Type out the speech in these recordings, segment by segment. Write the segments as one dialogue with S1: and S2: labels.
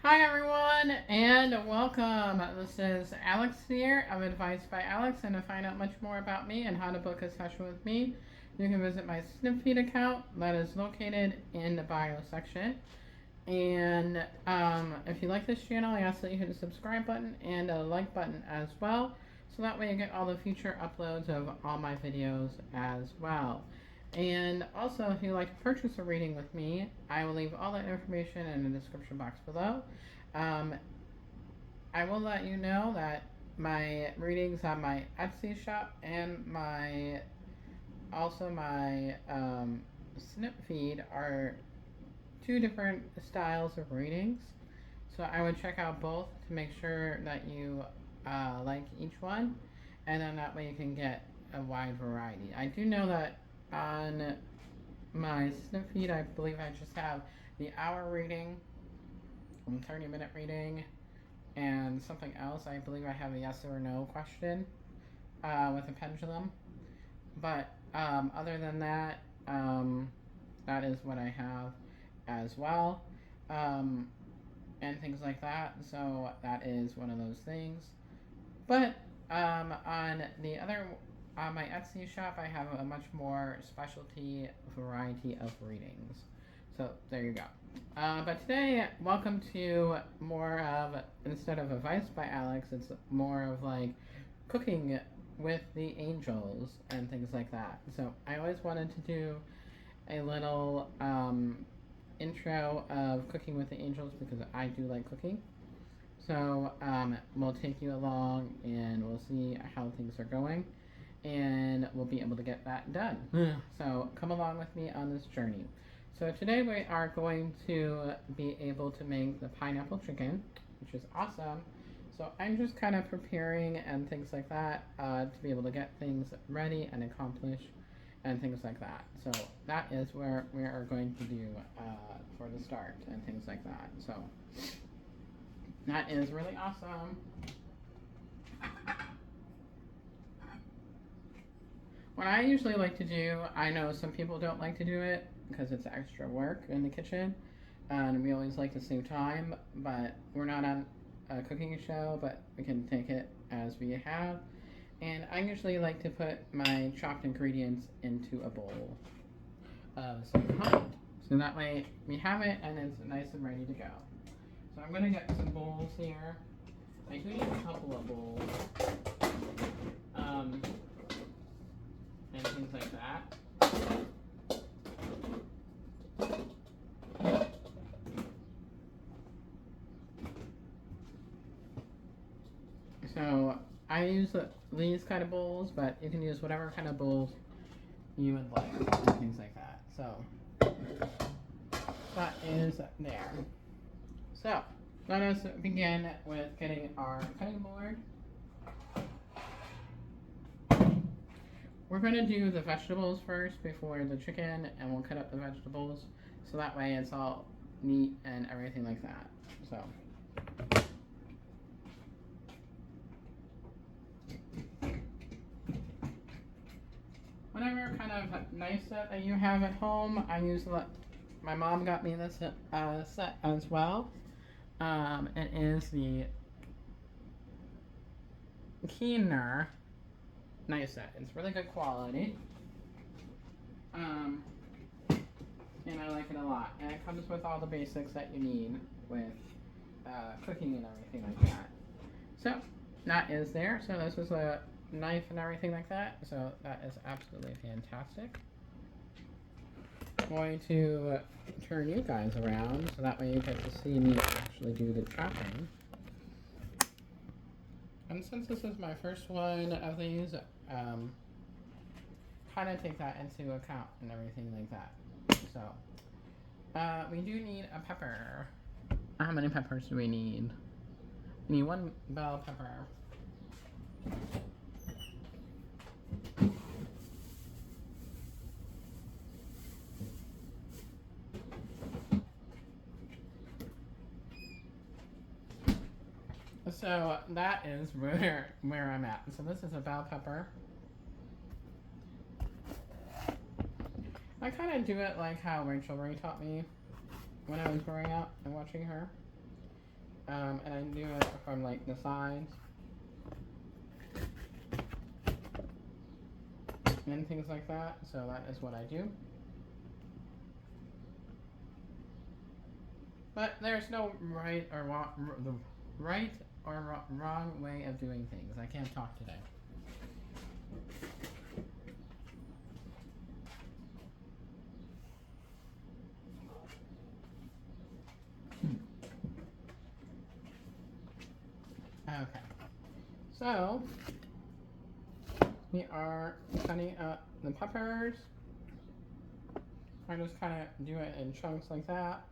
S1: Hi everyone and welcome. This is Alex here of Advice by Alex, and to find out much more about me and how to book a session with me, you can visit my Snipfeed account that is located in the bio section. And if you like this channel, I ask that you hit the subscribe button and a like button as well, so that way you get all the future uploads of all my videos as well. And also, if you'd like to purchase a reading with me, I will leave all that information in the description box below. Um, I will let you know that my readings on my Etsy shop and my Snip feed are two different styles of readings. So I would check out both to make sure that you like each one, and then that way you can get a wide variety. I do know that on my Snip feed, I believe I just have the hour reading, 30-minute reading, and something else. I believe I have a yes or no question with a pendulum. But other than that, that is what I have as well, and things like that. So that is one of those things. But on the other, on my Etsy shop, I have a much more specialty variety of readings. So there you go. But today, welcome to more of, instead of Advice by Alex, it's more of like cooking with the angels and things like that. So I always wanted to do a little intro of cooking with the angels because I do like cooking. So we'll take you along and we'll see how things are going, and we'll be able to get that done. So come along with me on this journey. So today we are going to be able to make the pineapple chicken, which is awesome. So I'm just kind of preparing and things like that to be able to get things ready and accomplished and things like that. So that is where we are going to do for the start and things like that. So that is really awesome. What I usually like to do, I know some people don't like to do it because it's extra work in the kitchen, and we always like to save time, but we're not on a cooking show, but we can take it as we have. And I usually like to put my chopped ingredients into a bowl of some honey. So that way we have it and it's nice and ready to go. So I'm going to get some bowls here. I do need a couple of bowls. And things like that. So I use these kind of bowls, but you can use whatever kind of bowls you would like and things like that. So that is there. So let us begin with getting our cutting board. We're going to do the vegetables first before the chicken, and we'll cut up the vegetables so that way it's all neat and everything like that. So whatever kind of knife set that you have at home, I use my mom got me this set as well. It is the Keener knife set. It's really good quality. And I like it a lot. And it comes with all the basics that you need with cooking and everything like that. So that is there. So this is a knife and everything like that. So that is absolutely fantastic. I'm going to turn you guys around so that way you get to see me actually do the chopping. And since this is my first one of these, kind of take that into account and everything like that. So we do need a pepper. How many peppers do we need? We need one bell pepper. So that is where I'm at. So this is a bell pepper. I kind of do it like how Rachel Ray taught me when I was growing up and watching her. and I do it from like the sides and things like that. So that is what I do. But there's no right or wrong way of doing things. I can't talk today. Okay. So we are cutting up the peppers. I just kind of do it in chunks like that.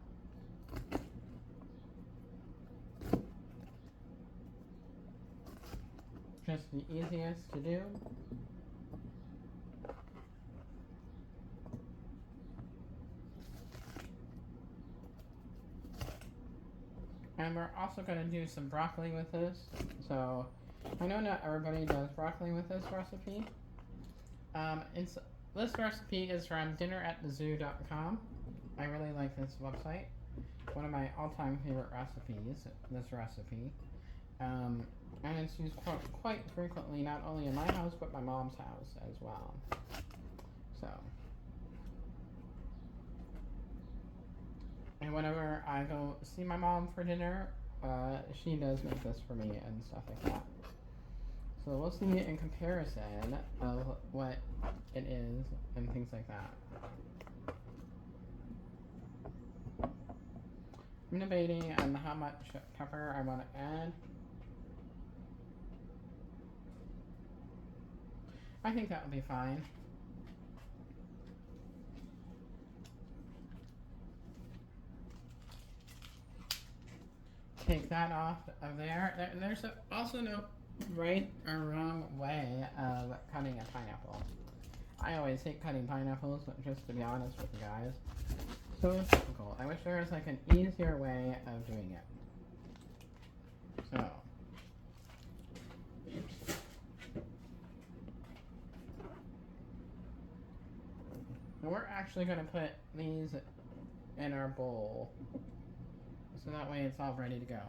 S1: Just the easiest to do. And we're also going to do some broccoli with this. So I know not everybody does broccoli with this recipe. This recipe is from dinneratthezoo.com. I really like this website. One of my all-time favorite recipes, this recipe. And it's used quite frequently, not only in my house, but my mom's house as well. So, and whenever I go see my mom for dinner, she does make this for me and stuff like that. So we'll see in comparison of what it is and things like that. I'm debating on how much pepper I want to add. I think that would be fine. Take that off of there. There's also no right or wrong way of cutting a pineapple. I always hate cutting pineapples, just to be honest with you guys. So difficult. I wish there was like an easier way of doing it. So. And we're actually going to put these in our bowl. So that way it's all ready to go.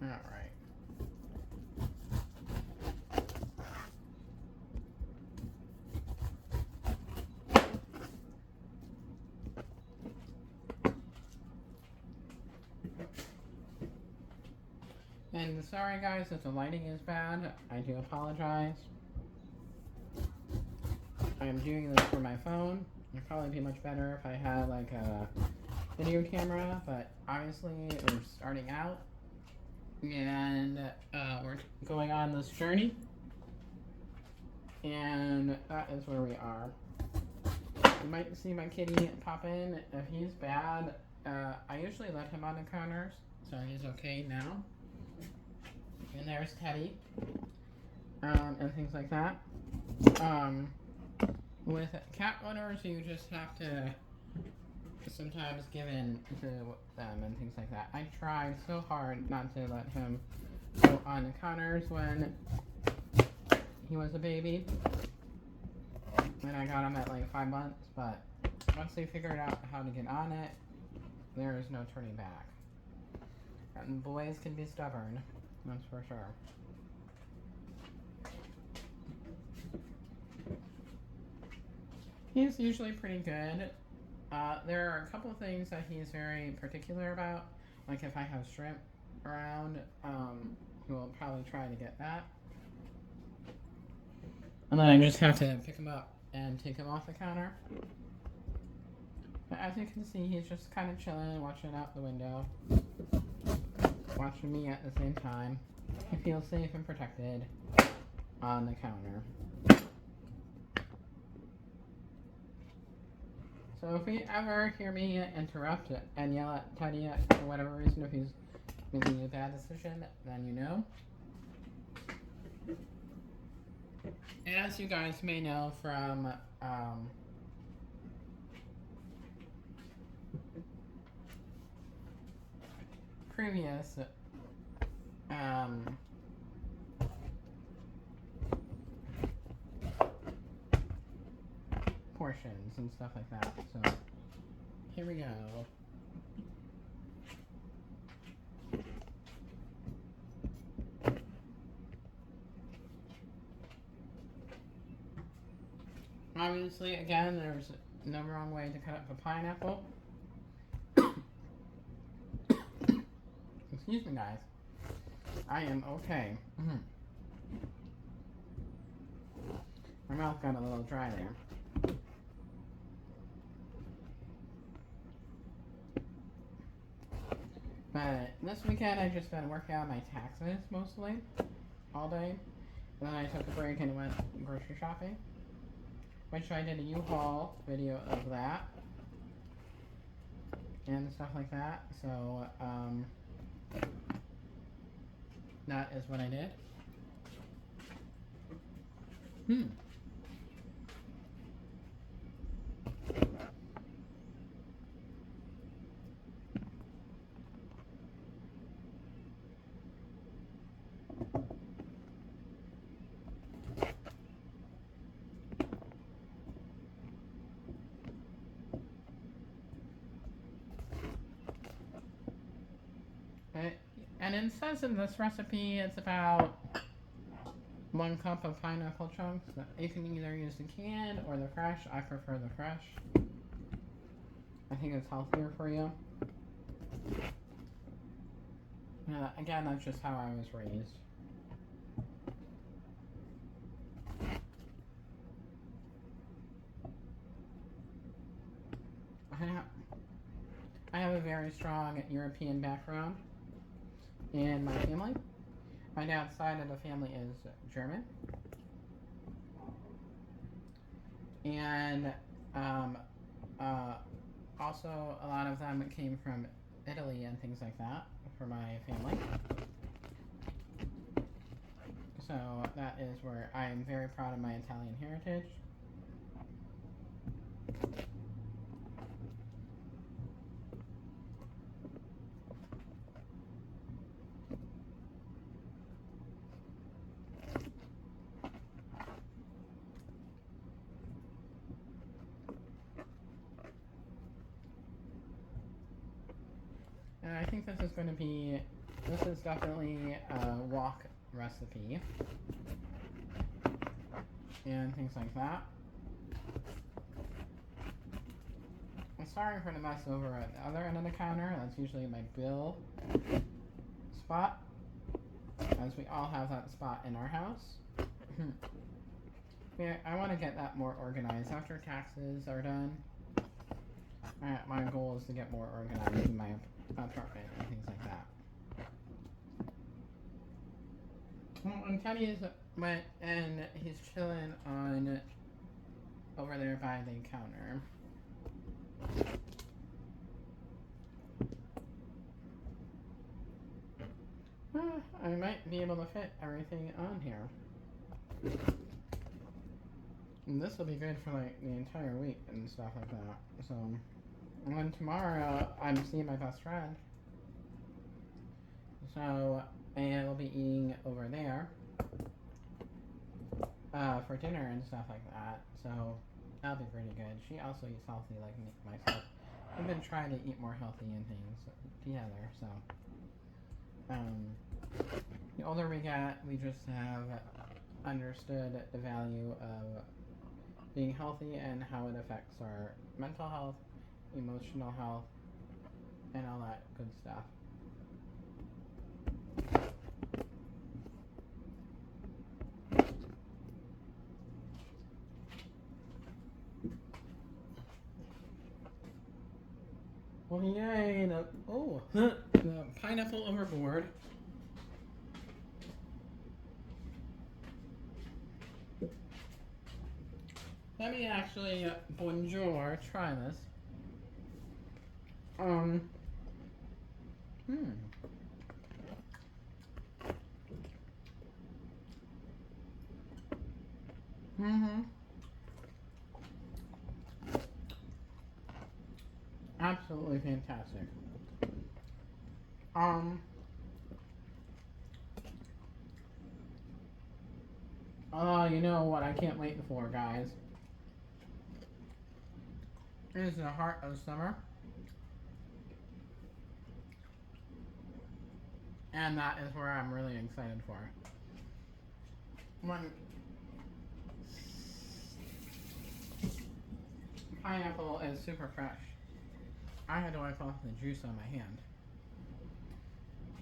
S1: Alright. And sorry guys if the lighting is bad, I do apologize. I am doing this for my phone. It'd probably be much better if I had like a video camera, but obviously we're starting out and we're going on this journey, and that is where we are. You might see my kitty pop in. If he's bad, I usually let him on the counters, so he's okay now. And there's Teddy, and things like that. With cat owners, you just have to sometimes give in to them and things like that. I tried so hard not to let him go on the counters when he was a baby. And I got him at like 5 months, but once they figured out how to get on it, there is no turning back. And boys can be stubborn, that's for sure. He's usually pretty good. There are a couple things that he's very particular about. Like if I have shrimp around, he will probably try to get that. And then I just have to pick him up and take him off the counter. But as you can see, he's just kind of chilling, watching out the window. Watching me at the same time. He feels safe and protected on the counter. So if you ever hear me interrupt and yell at Teddy for whatever reason, if he's making a bad decision, then you know. As you guys may know from previous portions and stuff like that. So here we go. Obviously, again, there's no wrong way to cut up a pineapple. Excuse me, guys. I am okay. My mouth got a little dry there. But this weekend I just been working on my taxes mostly all day. And then I took a break and went grocery shopping, which I did a U-Haul video of that and stuff like that. So that is what I did. And it says in this recipe it's about 1 cup of pineapple chunks. You can either use the canned or the fresh. I prefer the fresh. I think it's healthier for you. Again, that's just how I was raised. I have a very strong European background in my family. My dad's side of the family is German. And also a lot of them came from Italy and things like that for my family. So that is where I am very proud of my Italian heritage. And I think this is definitely a wok recipe. And things like that. I'm sorry for the mess over at the other end of the counter. That's usually my bill spot, as we all have that spot in our house. Yeah, I want to get that more organized after taxes are done. My goal is to get more organized in my apartment and things like that. Well, and Teddy went and he's chilling on over there by the counter. I might be able to fit everything on here. And this will be good for like the entire week and stuff like that. So, and then tomorrow I'm seeing my best friend. So, and we'll be eating over there for dinner and stuff like that. So, that'll be pretty good. She also eats healthy like myself. We've been trying to eat more healthy and things together. So, the older we get, we just have understood the value of being healthy and how it affects our mental health, emotional health, and all that good stuff. Well, yay! The pineapple overboard. Let me actually, bonjour, try this. Absolutely fantastic. Oh, you know what I can't wait for, guys? is the heart of summer, and that is where I'm really excited for. When pineapple is super fresh, I had to wipe off the juice on my hand.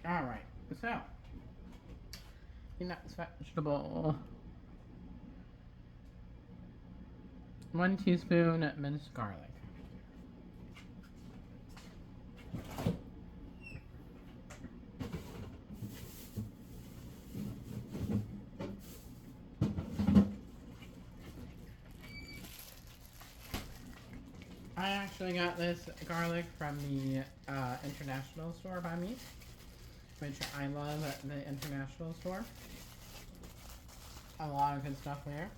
S1: Alright, so the next vegetable. 1 teaspoon minced garlic. I actually got this garlic from the international store by me, which I love the international store. A lot of good stuff there.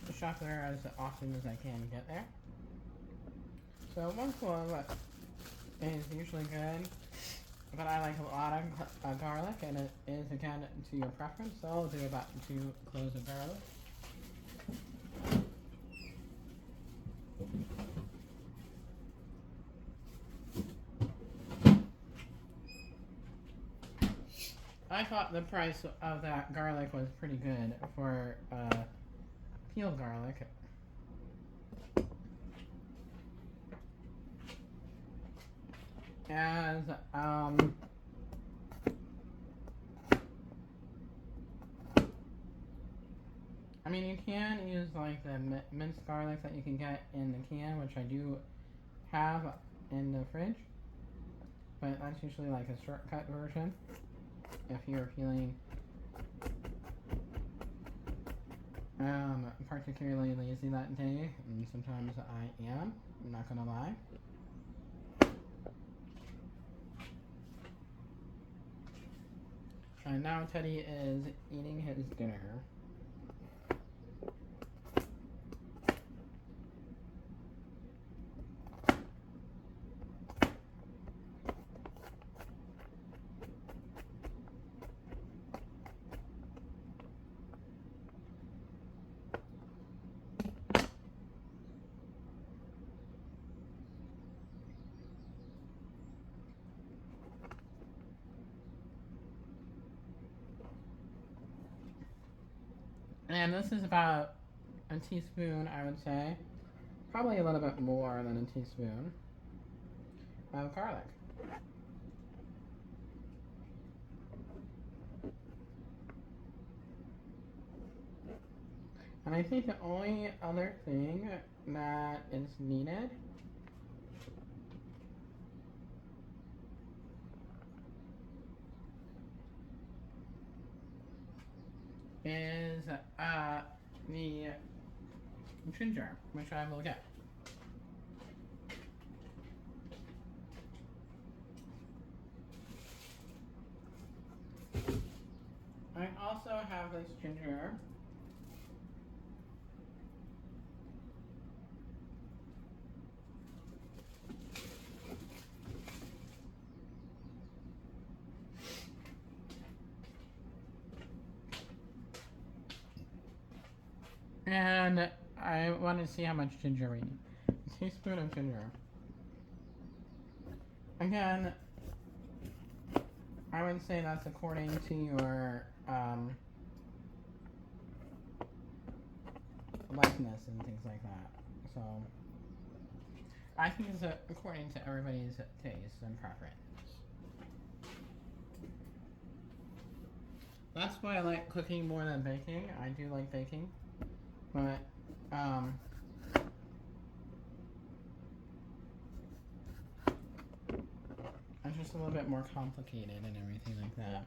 S1: I shop there as often as I can get there. So 1 clove is usually good, but I like a lot of garlic, and it is again to your preference. So I'll do about 2 cloves of garlic. I thought the price of that garlic was pretty good for peeled garlic. As I mean, you can use like the minced garlic that you can get in the can, which I do have in the fridge, but that's usually like a shortcut version if you're feeling particularly lazy that day, and sometimes I am, I'm not gonna lie. And now Teddy is eating his dinner. And this is about a teaspoon, I would say. Probably a little bit more than a teaspoon of garlic. And I think the only other thing that is needed is the ginger, which I will get. I also have this ginger. And I want to see how much ginger we need. A teaspoon of ginger. Again, I would say that's according to your likeness and things like that. So I think it's according to everybody's taste and preference. That's why I like cooking more than baking. I do like baking, but it's just a little bit more complicated and everything like that.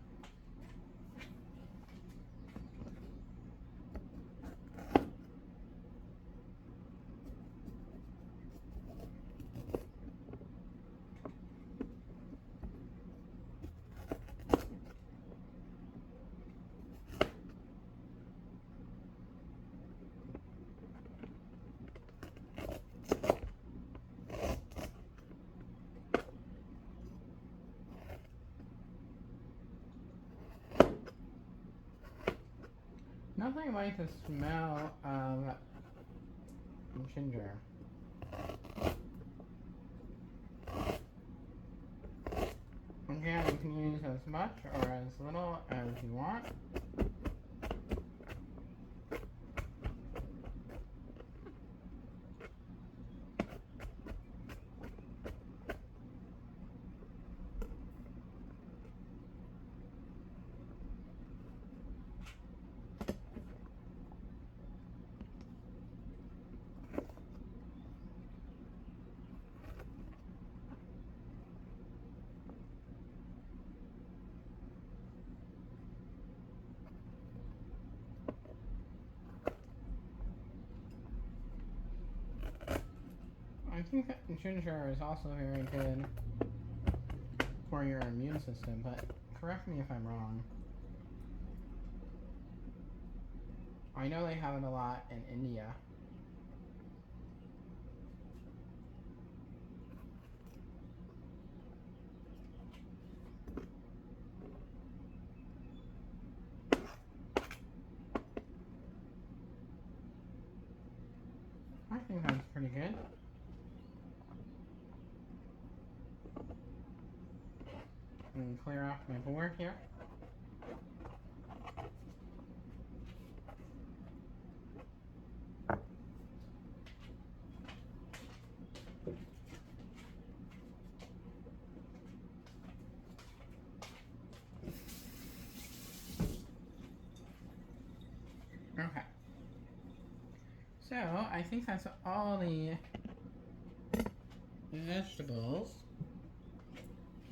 S1: Nothing like the smell of ginger. Again, you can use as much or as little as you want. I think that ginger is also very good for your immune system, but correct me if I'm wrong. I know they have it a lot in India. I think that's pretty good. And clear off my board here. Okay. So, I think that's all the vegetables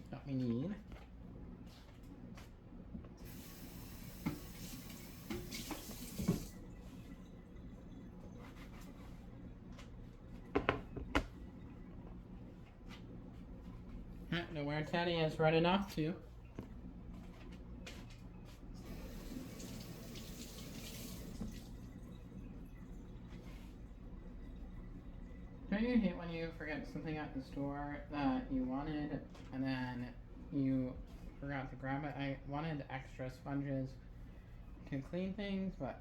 S1: that we need. Know where Teddy is running off to. Don't you hate when you forget something at the store that you wanted and then you forgot to grab it? I wanted extra sponges to clean things, but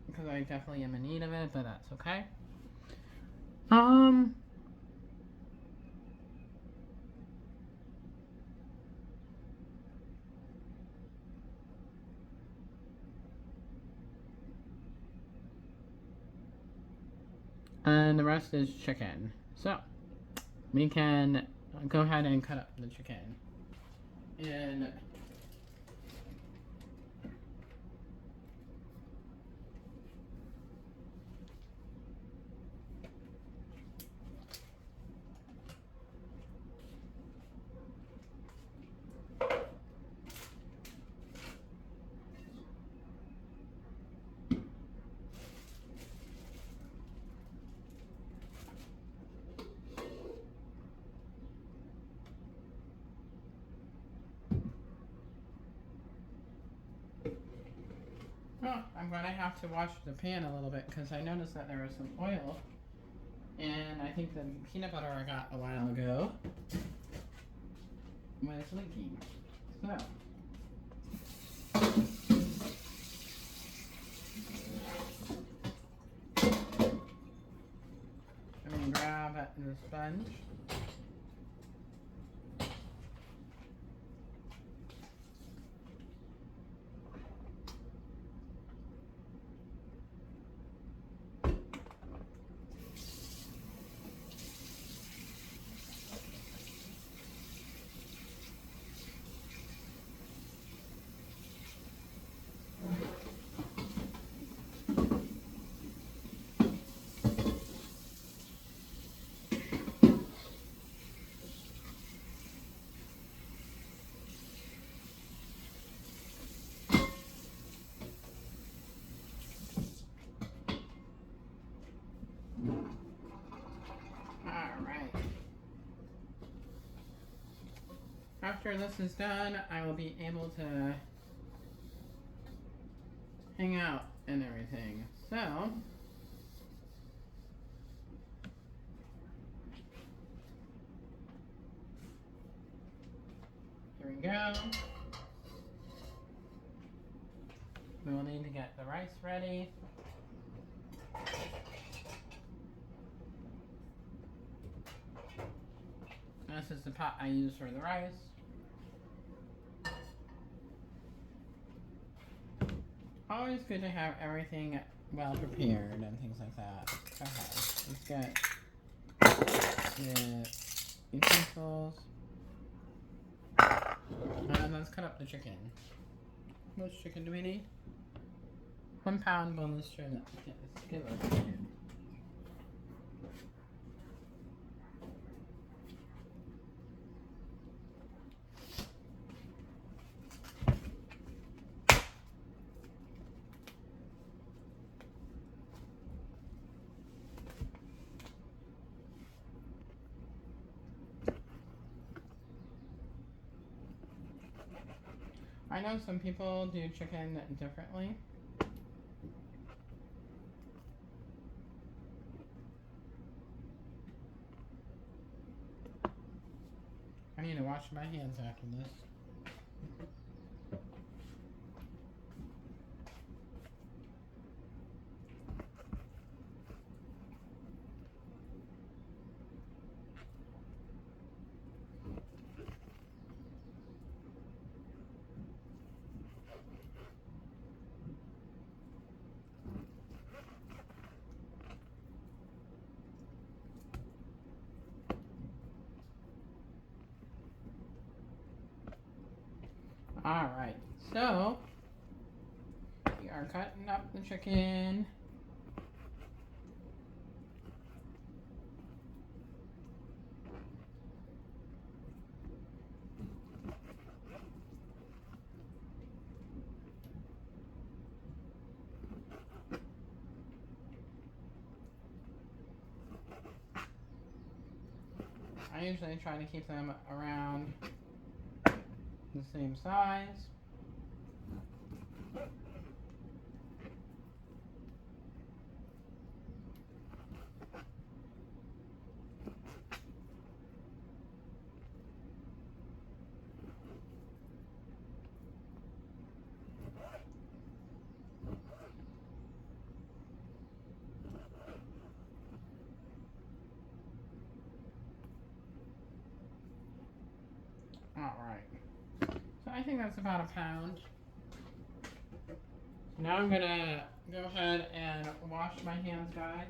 S1: because I definitely am in need of it, but that's okay. And the rest is chicken. So, we can go ahead and cut up the chicken. And oh, I'm going to have to wash the pan a little bit because I noticed that there was some oil. And I think the peanut butter I got a while ago was leaking. So, I'm going to grab the sponge. After this is done, I will be able to hang out and everything. So, here we go. We will need to get the rice ready. This is the pot I use for the rice. always good to have everything well prepared and things like that. Okay, let's get the utensils. And let's cut up the chicken. How much chicken do we need? 1 pound boneless chicken. Yes, get a little chicken. I know some people do chicken differently. I need to wash my hands after this. Alright, so we are cutting up the chicken. I usually try to keep them around the same size. Alright, so I think that's about a pound. Now I'm gonna go ahead and wash my hands, guys.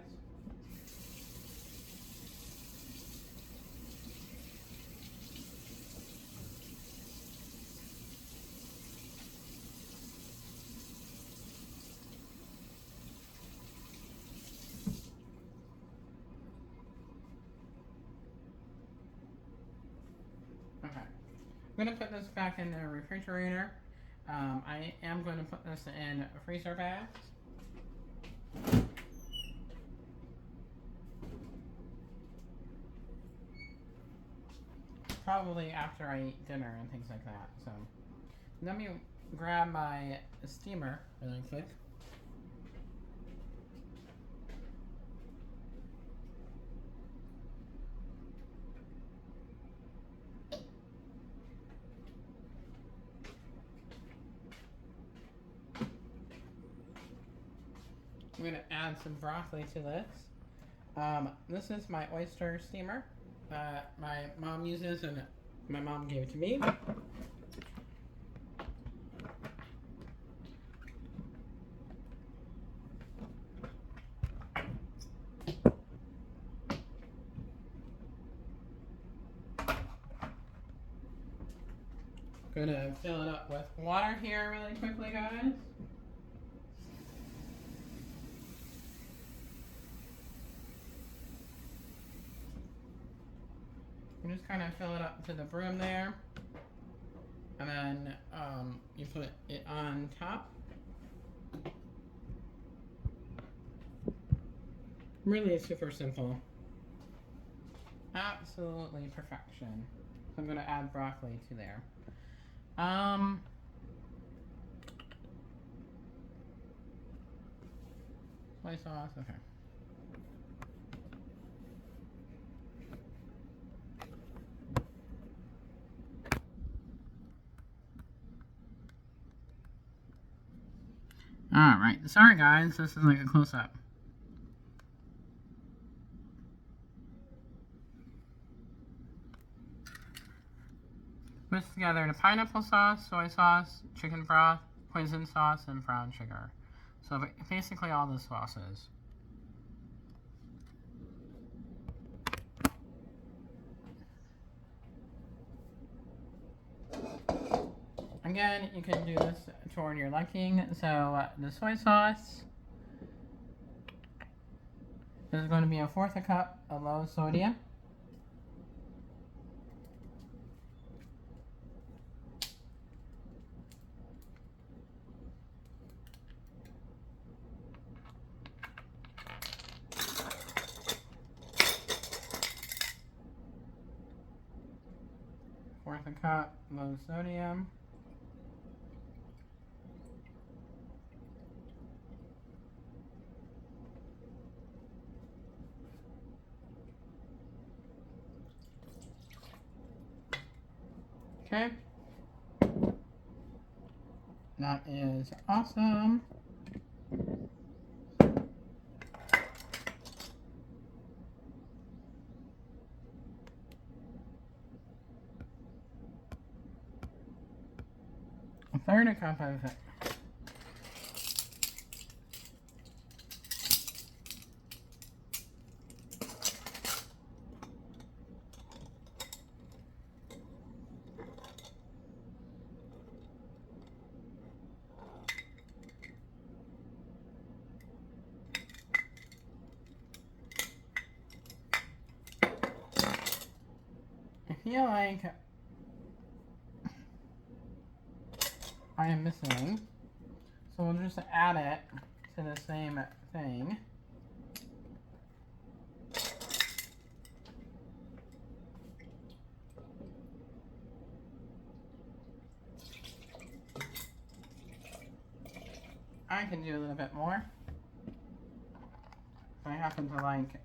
S1: Okay, I'm gonna put this back in the refrigerator. I am going to put this in freezer bags. Probably after I eat dinner and things like that. So let me grab my steamer really quick. I'm going to add some broccoli to this. This is my oyster steamer that my mom uses, and my mom gave it to me. Gonna fill it up with water here really quickly, guys. You just kind of fill it up to the brim there, and then you put it on top. Really super simple. Absolutely perfection. So I'm gonna add broccoli to there. Soy sauce, okay. Alright, sorry guys, this is like a close-up. Mix together the pineapple sauce, soy sauce, chicken broth, hoisin sauce, and brown sugar. So basically all the sauces. Again, you can do this toward your liking. So the soy sauce is going to be a fourth a cup of low sodium. Fourth a cup low sodium. Okay. That is awesome. A third a cup of I feel like I am missing, so we'll just add it to the same thing. I can do a little bit more. I happen to like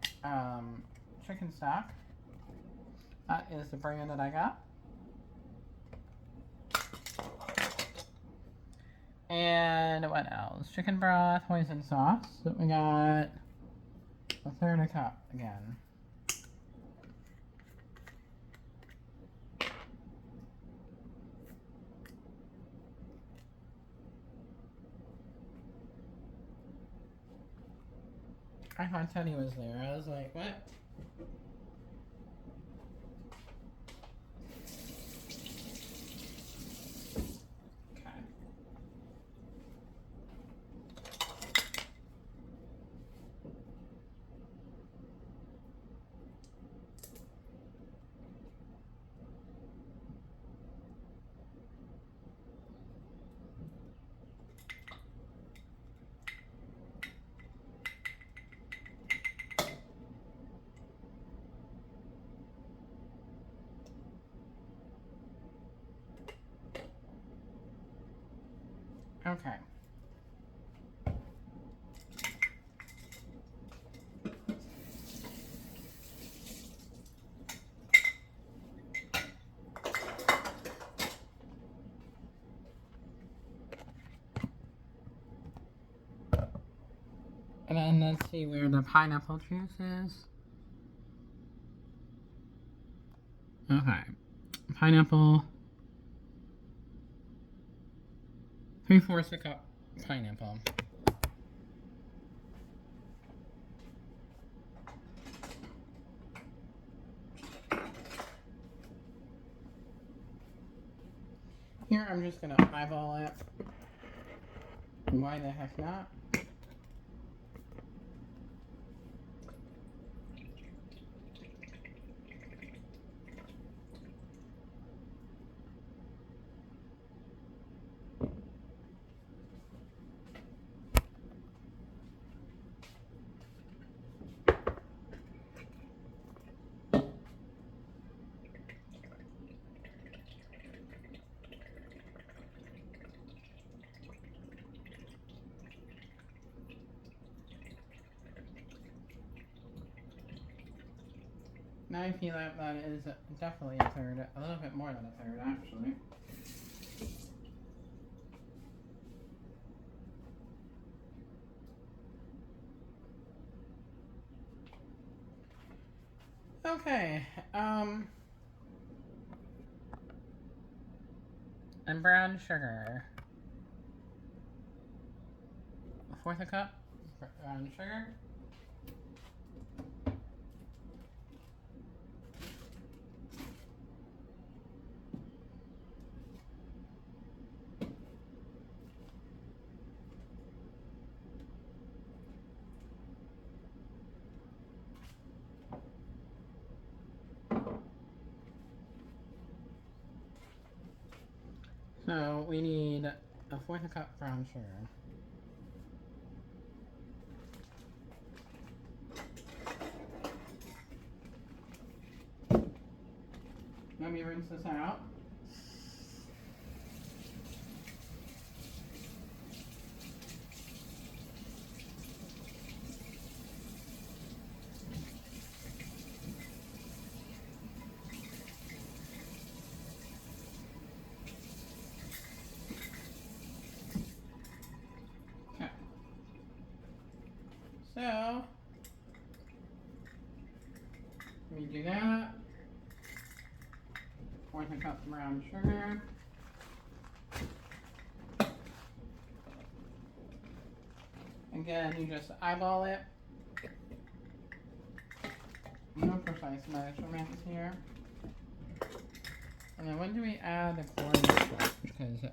S1: chicken stock. That is the brand that I got. And what else? Chicken broth, hoisin sauce. So we got a third a cup again. I thought Teddy was there. I was like, what? Okay. And then let's see where the pineapple juice is. Okay. Pineapple. 3/4 a cup pineapple. Here I'm just gonna eyeball it. Why the heck not? Now I feel like that is definitely a third, a little bit more than a third actually. Okay, and brown sugar. 1/4 cup brown sugar. So we need 1/4 cup brown sugar. Let me rinse this out. Okay. So we do that. 1/4 cup brown sugar. Again, you just eyeball it. No precise measurements here. And then when do we add the cornstarch? Because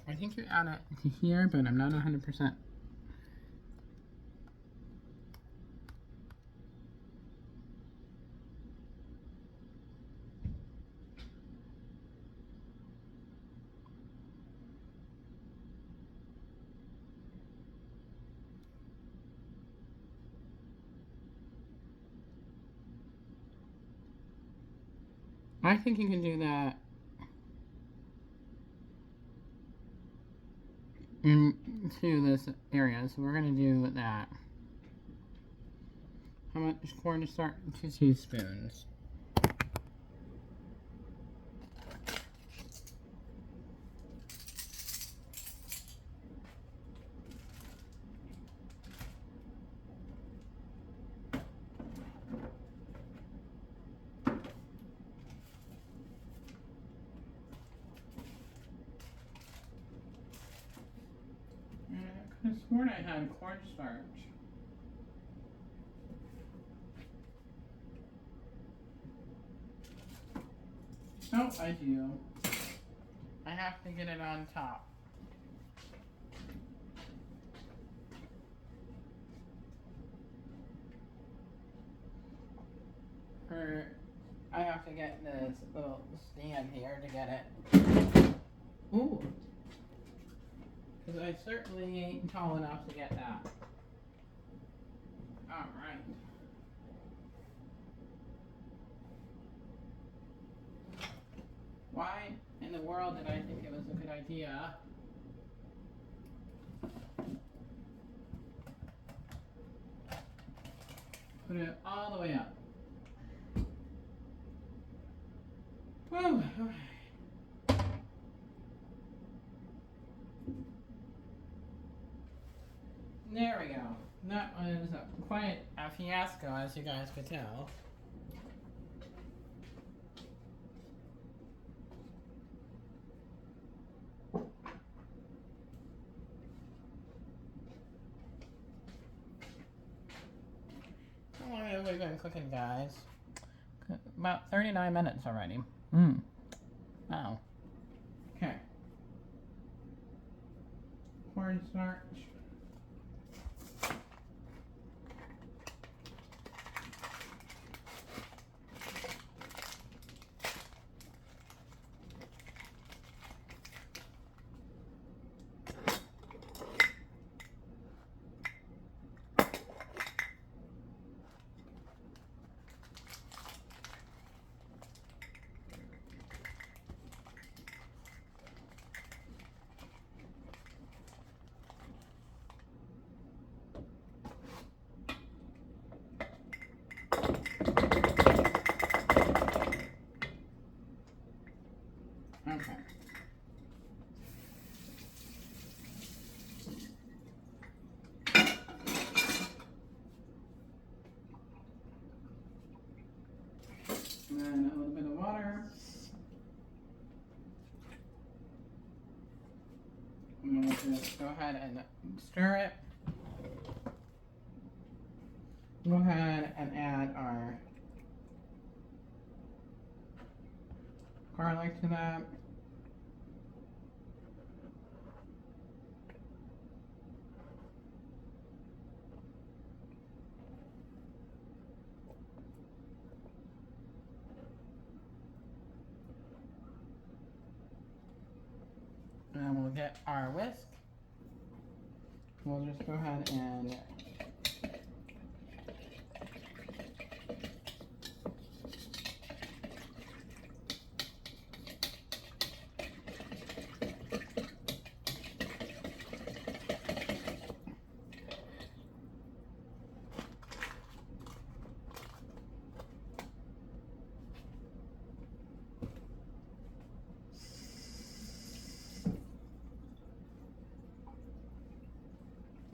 S1: I think you add it to here, but I'm not 100%. I think you can do that into this area, so we're gonna do that. How much cornstarch? 2 teaspoons. I could have sworn I had cornstarch. Oh, I do. I have to get it on top. Or I have to get this little stand here to get it. Ooh. Because I certainly ain't tall enough to get that. Alright. Why in the world did I think it was a good idea? Put it all the way up. Whew. There we go. That was quite a fiasco, as you guys could tell. How long have we been cooking, guys? About 39 minutes already. Wow. Okay. Cornstarch. Okay. And then a little bit of water. I'm going to just go ahead and stir it. go ahead and add our garlic to that. And we'll get our whisk. We'll just go ahead and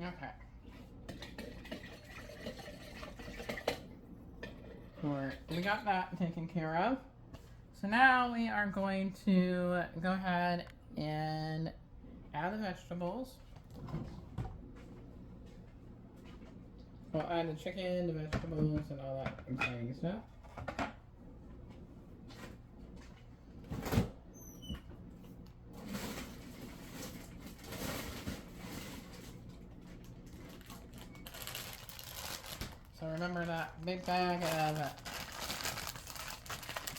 S1: okay. We got that taken care of. So now we are going to go ahead and add the vegetables. We'll add the chicken, the vegetables, and all that exciting stuff. So remember that big bag of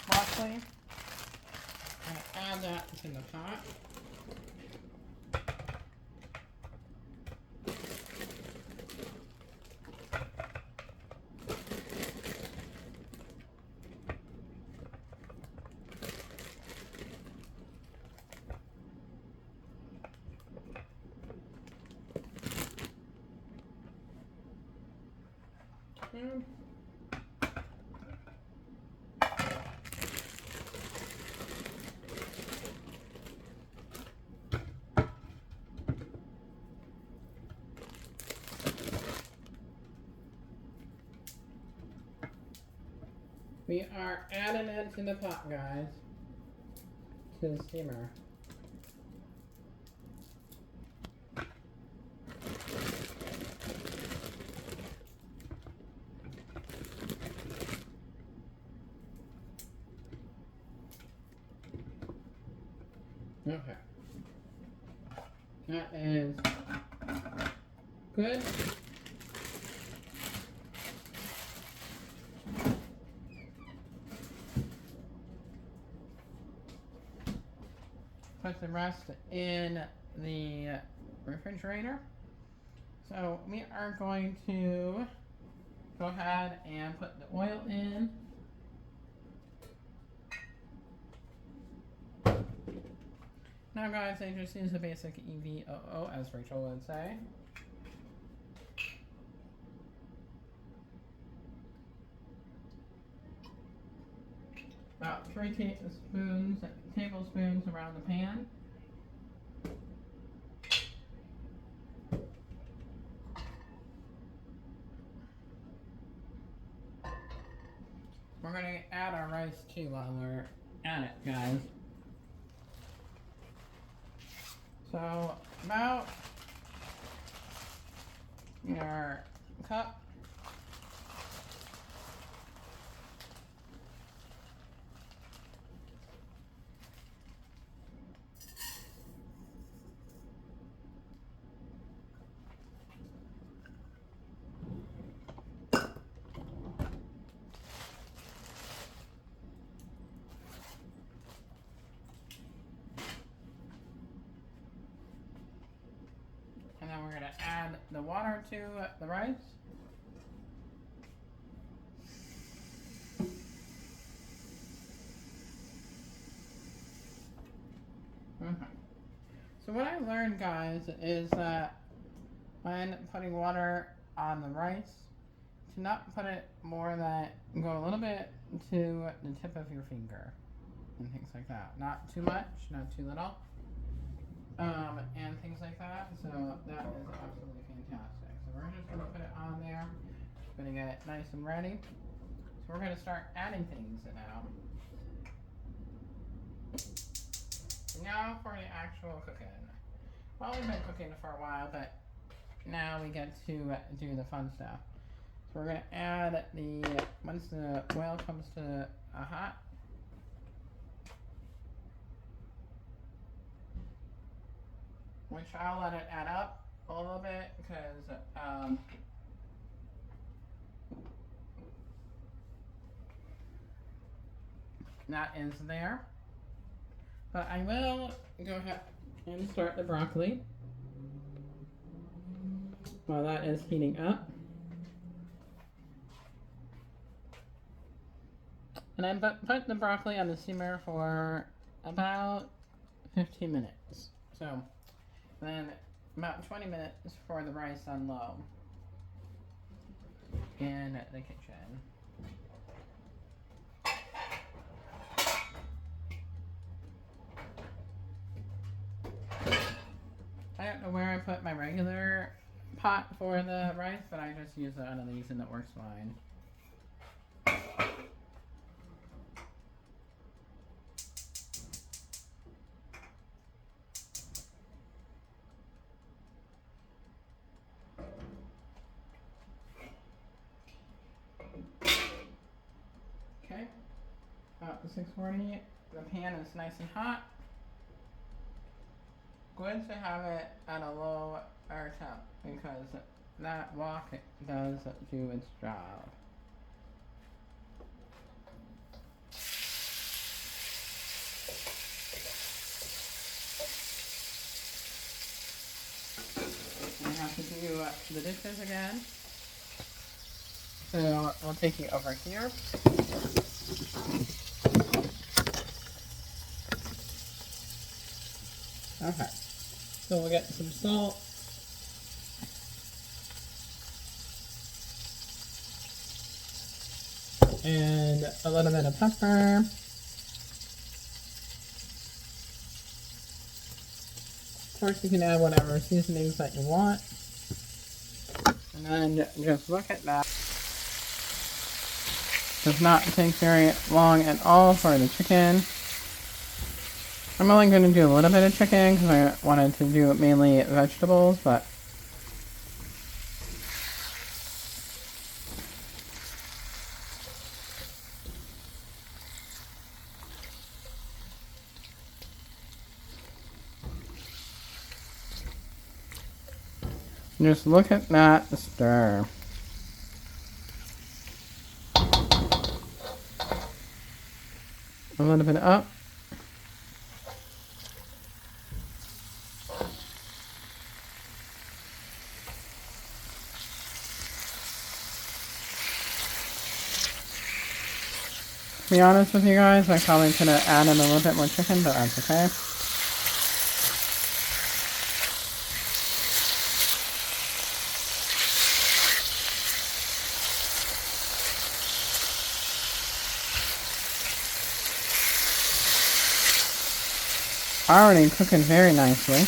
S1: broccoli. I'm going to add that to the pot. We are adding it to the pot, guys, to the steamer. Okay. That is good. Put the rest in the refrigerator. So we are going to go ahead and put the oil in. Now guys, I just use a basic EVOO, as Rachel would say. About 3 tablespoons around the pan. We're going to add our rice too while we're at it, guys. So about your cup. And then we're going to add the water to the rice. So what I learned, guys, is that when putting water on the rice, to not put it more than, go a little bit to the tip of your finger and things like that. Not too much, not too little. And things like that. So that is absolutely fantastic. So we're just going to put it on there. Just going to get it nice and ready. So we're going to start adding things now. Now for the actual cooking. Well, we've been cooking for a while, but now we get to do the fun stuff. So we're gonna add once the oil comes to a hot, which I'll let it add up a little bit because that is there. But I will go ahead and start the broccoli while that is heating up. And I put the broccoli on the simmer for about 15 minutes. So then about 20 minutes for the rice on low in the kitchen. I don't know where I put my regular pot for the rice, but I just use it out of these and it works fine. Okay, about 640, the pan is nice and hot. Good to have it at a low air temp because that wok does do its job. I have to do the dishes again. So I'll take you over here. Okay. So we'll get some salt. And a little bit of pepper. Of course, you can add whatever seasonings that you want. And then just look at that. Does not take very long at all for the chicken. I'm only going to do a little bit of chicken because I wanted to do mainly vegetables, but just look at that stir. A little bit up. To be honest with you guys, I probably could have added a little bit more chicken, but that's okay. Already cooking very nicely.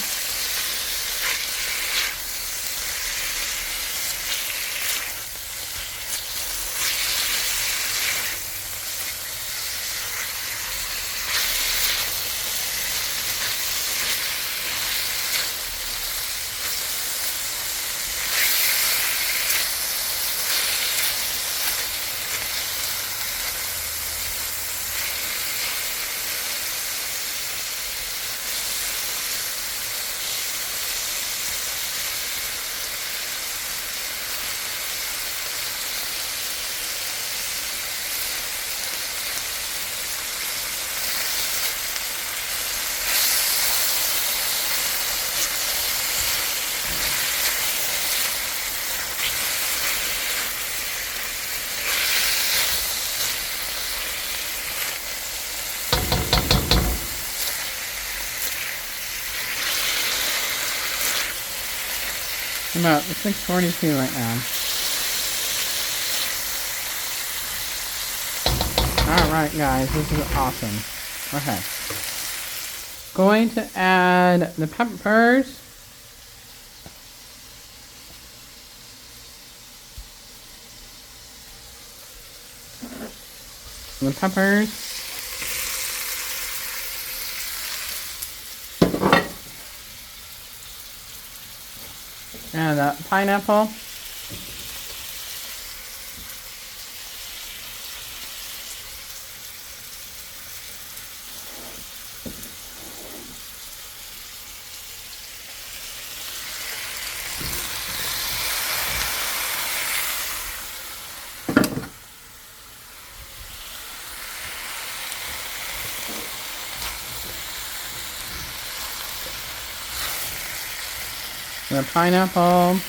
S1: I'm about 6:42 right now. Alright guys, this is awesome. Okay. Going to add the peppers. The peppers. And pineapple. the pineapple.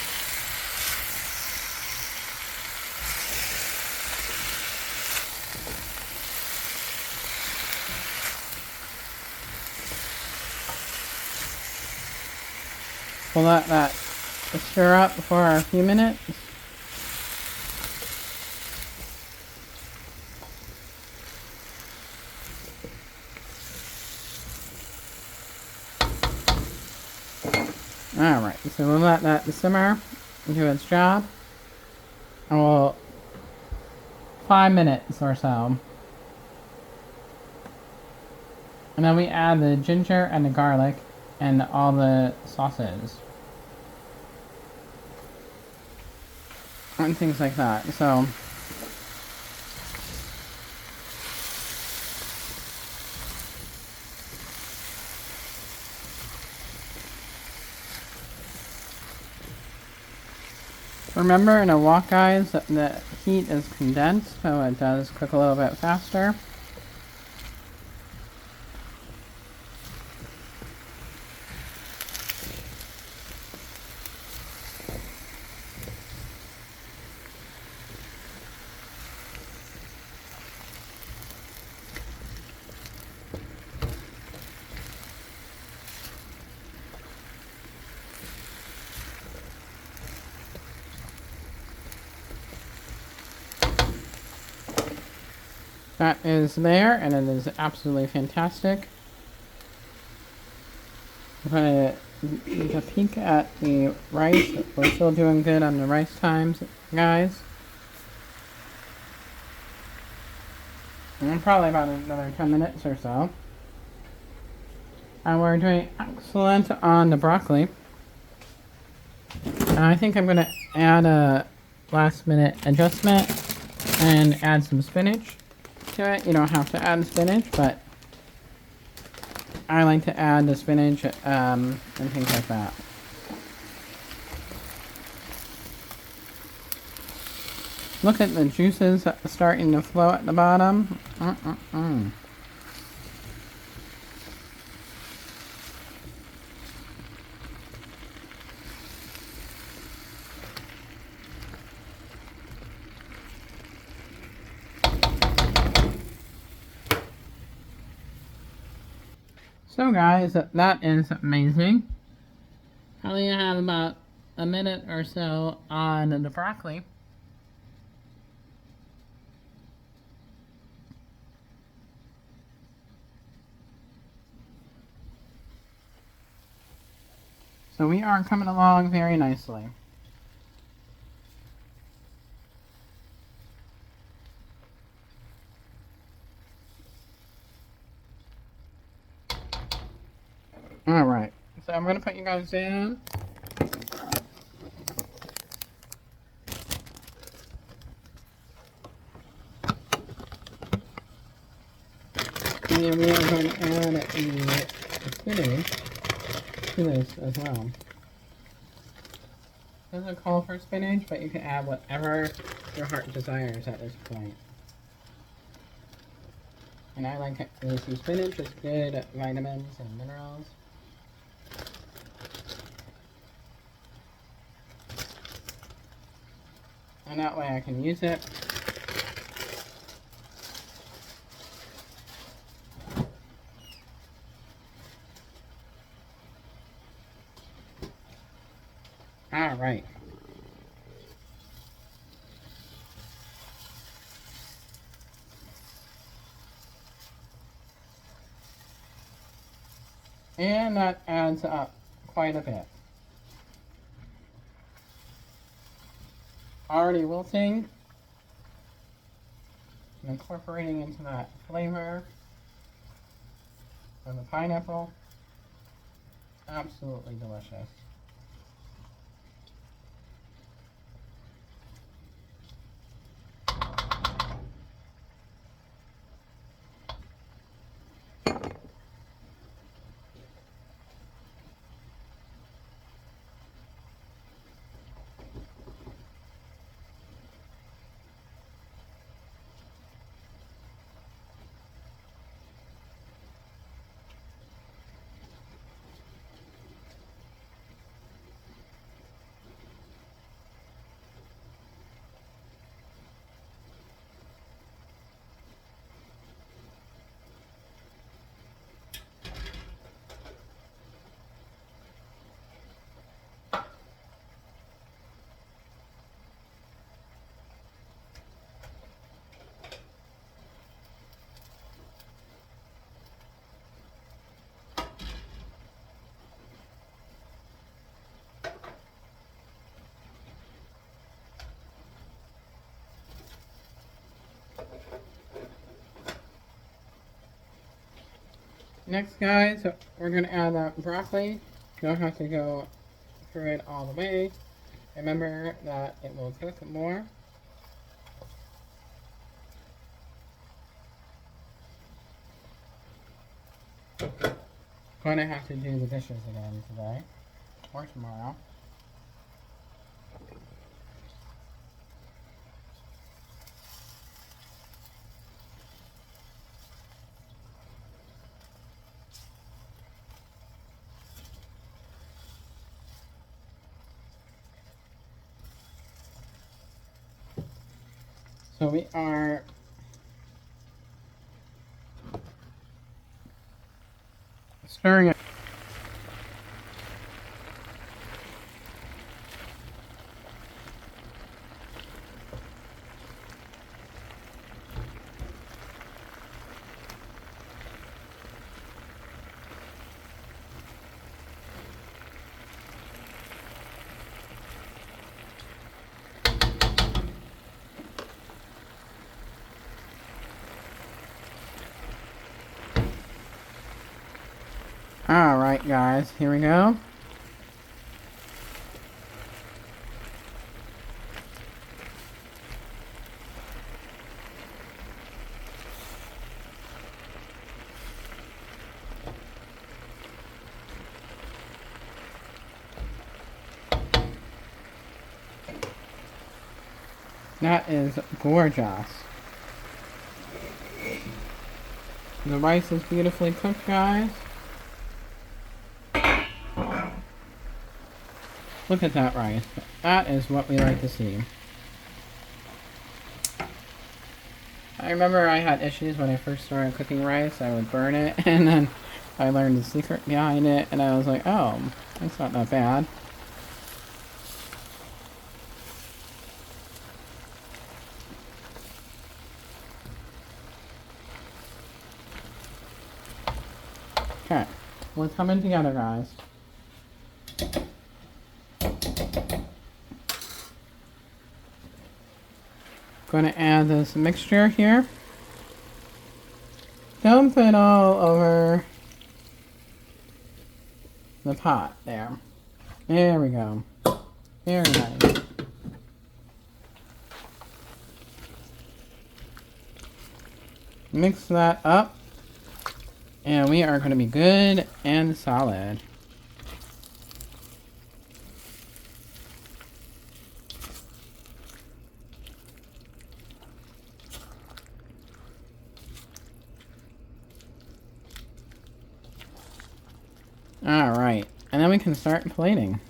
S1: We'll let that stir up for a few minutes. Alright, so we'll let that simmer do its job. And we'll 5 minutes or so. And then we add the ginger and the garlic and all the sauces. And things like that. So remember in a wok, guys, the heat is condensed, so it does cook a little bit faster. That is there, and it is absolutely fantastic. I'm going to take a peek at the rice. We're still doing good on the rice times, guys. And probably about another 10 minutes or so. And we're doing excellent on the broccoli. And I think I'm going to add a last minute adjustment and add some spinach to it. You don't have to add spinach, but I like to add the spinach and things like that. Look at the juices starting to flow at the bottom. So guys, that is amazing. Probably have about a minute or so on the broccoli. So we are coming along very nicely. Alright, so I'm going to put you guys down. And then we are going to add the spinach to this as well. Doesn't call for spinach, but you can add whatever your heart desires at this point. And I like to use spinach. It's good vitamins and minerals. And that way I can use it. Alright. And that adds up quite a bit. Already wilting. And incorporating into that flavor of the pineapple. Absolutely delicious. Next, guys, we're going to add that broccoli. You don't have to go through it all the way. Remember that it will cook more. Going to have to do the dishes again today or tomorrow. So we are stirring it. Alright guys, here we go. That is gorgeous. The rice is beautifully cooked, guys. Look at that rice. That is what we like to see. I remember I had issues when I first started cooking rice. I would burn it, and then I learned the secret behind it, and I was like, oh, that's not that bad. Okay, we're coming together, guys. Going to add this mixture here. Dump it all over the pot there. There we go. Very nice. Mix that up. And we are going to be good and solid. Alright, and then we can start plating.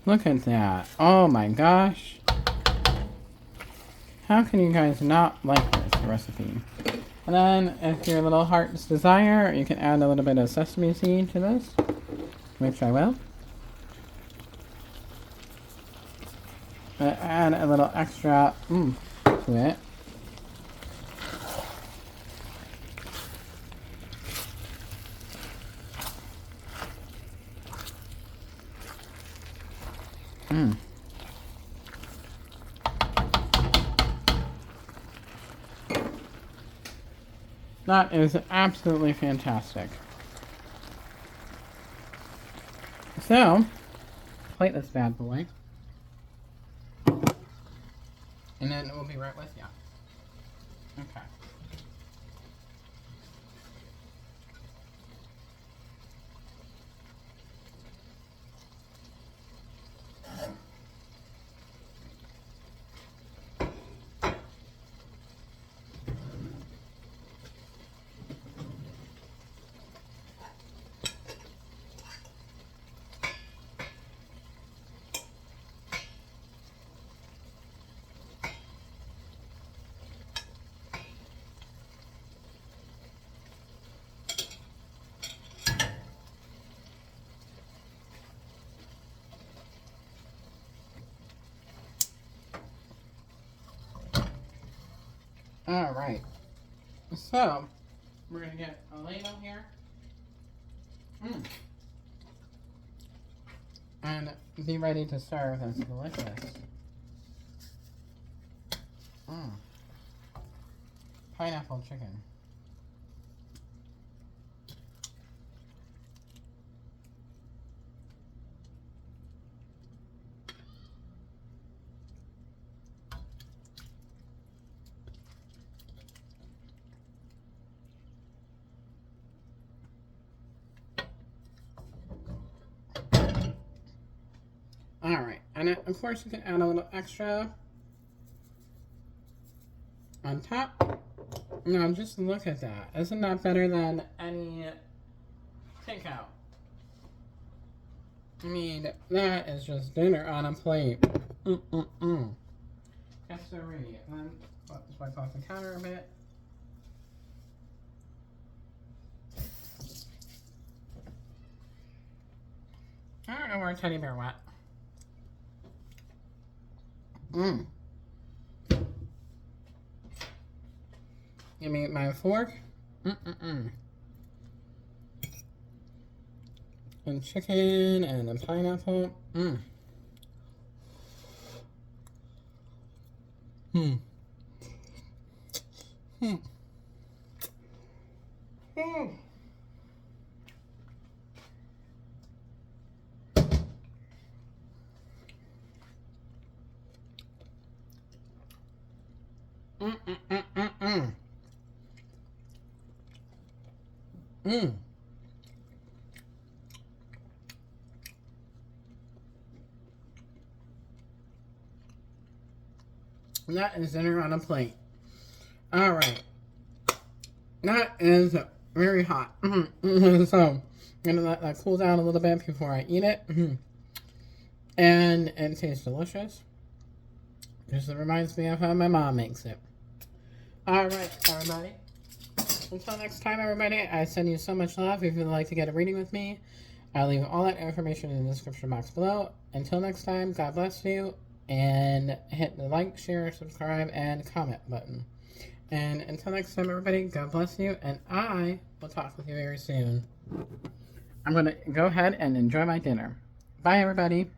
S1: Look at that. Oh my gosh. How can you guys not like this recipe? And then, if your little heart's desire, you can add a little bit of sesame seed to this, which I will. Add a little extra to it. That is absolutely fantastic. So, plate this bad boy. And then we'll be right with you. Okay. All right. So, we're going to get a ladle here. and be ready to serve. That's delicious. Mmm. Pineapple chicken. Alright, and of course you can add a little extra on top. Now just look at that. Isn't that better than any takeout? I mean, that is just dinner on a plate. Mm-mm-mm. Yes, sirree. And then let's wipe off the counter a bit. I don't know where teddy bear went. Mmm. Give me my fork. Mm-mm-mm. And chicken and a pineapple. Mmm. Hmm. Hmm. Hmm. Mm-mm-mm-mm-mm. Mmm. That is dinner on a plate. Alright. That is very hot. So, I'm gonna let that cool down a little bit before I eat it. And it tastes delicious. Just reminds me of how my mom makes it. Alright, everybody. Until next time, everybody, I send you so much love. If you'd like to get a reading with me, I'll leave all that information in the description box below. Until next time, God bless you, and hit the like, share, subscribe, and comment button. And until next time, everybody, God bless you, and I will talk with you very soon. I'm going to go ahead and enjoy my dinner. Bye, everybody.